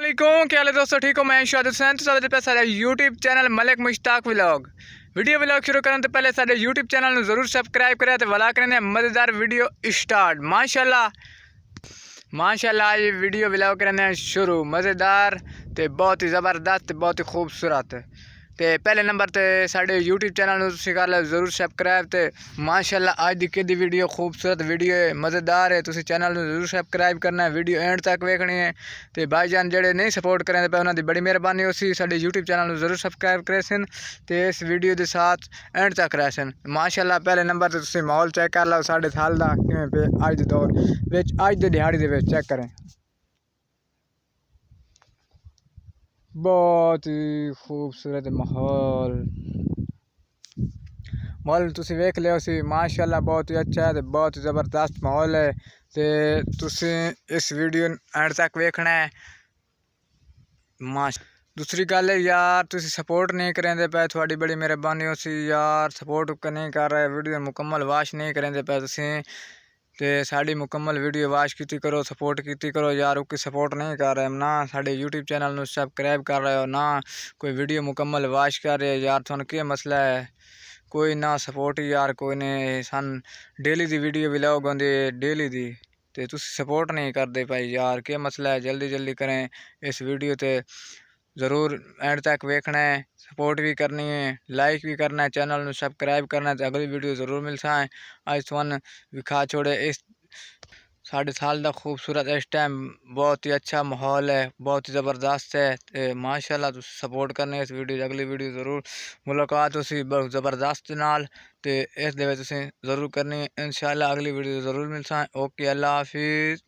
वालेकुम, क्या हाल है दोस्तों? ठीक हो? मैं शाहिद हुसैन। तो सारे पे सारे YouTube channel Malik Mushtaq vlog video शुरू करने तो पहले सारे यूट्यूब चैनल ਨੂੰ ਜ਼ਰੂਰ ਸਬਸਕ੍ਰਾਈਬ ਕਰਿਆ ਤੇ ਵਾਲਾ ਕਰਨੇ ਮਜ਼ੇਦਾਰ ਵੀਡੀਓ ਸਟਾਰਟ। माशाल्लाह ये वीडियो व्लॉग करने शुरू मज़ेदार ਤੇ बहुत ही ज़बरदस्त बहुत ही खूबसूरत ਤੇ ਪਹਿਲੇ ਨੰਬਰ ਤੇ ਸਾਡੇ YouTube ਚੈਨਲ ਨੂੰ ਤੁਸੀਂ ਕਰ ਲਓ ਜ਼ਰੂਰ ਸਬਸਕ੍ਰਾਈਬ ਤੇ ਮਾਸ਼ਾਅੱਲਾ ਅੱਜ ਦੀ ਕਿਹਦੀ ਵੀਡੀਓ ਖੂਬਸੂਰਤ ਵੀਡੀਓ ਹੈ ਮਜ਼ੇਦਾਰ ਹੈ ਤੁਸੀਂ ਚੈਨਲ ਨੂੰ ਜ਼ਰੂਰ ਸਬਸਕ੍ਰਾਈਬ ਕਰਨਾ ਹੈ ਵੀਡੀਓ ਐਂਡ ਤੱਕ ਵੇਖਣੀ ਹੈ ਤੇ ਭਾਈਜਾਨ ਜਿਹੜੇ ਨਹੀਂ ਸਪੋਰਟ ਕਰਦੇ ਪਏ ਉਹਨਾਂ ਦੀ ਬੜੀ ਮਿਹਰਬਾਨੀ ਹੋਸੀ ਸਾਡੇ YouTube ਚੈਨਲ ਨੂੰ ਜ਼ਰੂਰ ਸਬਸਕ੍ਰਾਈਬ ਕਰੇ ਸਨ ਤੇ ਇਸ ਵੀਡੀਓ ਦੇ ਸਾਥ ਐਂਡ ਤੱਕ ਰਹਿ ਸਨ ਮਾਸ਼ਾਅੱਲਾ ਪਹਿਲੇ ਨੰਬਰ ਤੇ ਤੁਸੀਂ ਮਾਹੌਲ ਚੈੱਕ ਕਰ ਲਓ ਸਾਡੇ ਸਾਲ ਦਾ ਕਿਵੇਂ ਪਿਆ ਅੱਜ ਦੇ ਦੌਰ ਵਿੱਚ ਅੱਜ ਦੇ ਦਿਹਾੜੀ ਦੇ ਵਿੱਚ ਚੈੱਕ ਕरें बहुत ही खूबसूरत माहौल तुसी वेख लिया सी माशाल्लाह बहुत ही अच्छा है तो बहुत ही ज़बरदस्त माहौल है तो तुसी इस वीडियो एंड तक वेखना है। दूसरी गल है यार तुसी सपोर्ट नहीं करेंदे पे थोड़ी बड़ी मेहरबानी हो सी यार सपोर्ट नहीं कर रहे वीडियो मुकम्मल वाच नहीं करेंदे पे तुसी तो साड़ी मुकम्मल वीडियो वाच की करो सपोर्ट की करो यार उसकी सपोर्ट नहीं कर रहे ना साढ़े यूट्यूब चैनल में सब्सक्राइब कर रहे हो ना कोई वीडियो मुकम्मल वाच कर रहे यार थोड़ा क्या मसला है कोई ना सपोर्ट यार कोई नहीं सन डेली दी वीडियो व्लॉग आती डेली दी तो तुसी सपोर्ट नहीं करते भाई यार क्या मसला है जल्दी जल्दी करें इस वीडियो ते ज़रूर एंड तक वेखना है सपोर्ट भी करनी है लाइक भी करना है चैनल में सब्सक्राइब करना है तो अगली वीडियो ज़रूर मिलता है आज तुहानू विखा छोड़े इस साढ़े साल का खूबसूरत इस टाइम बहुत ही अच्छा माहौल है बहुत ही ज़बरदस्त है तो माशाल्लाह तुम सपोर्ट करने इस वीडियो अगली वीडियो ज़रूर मुलाकात उसी बहुत ज़बरदस्त नाल तो इस दे ज़रूर करनी इंशाल्लाह अगली वीडियो ज़रूर मिलता है। ओके अल्लाह हाफिज़।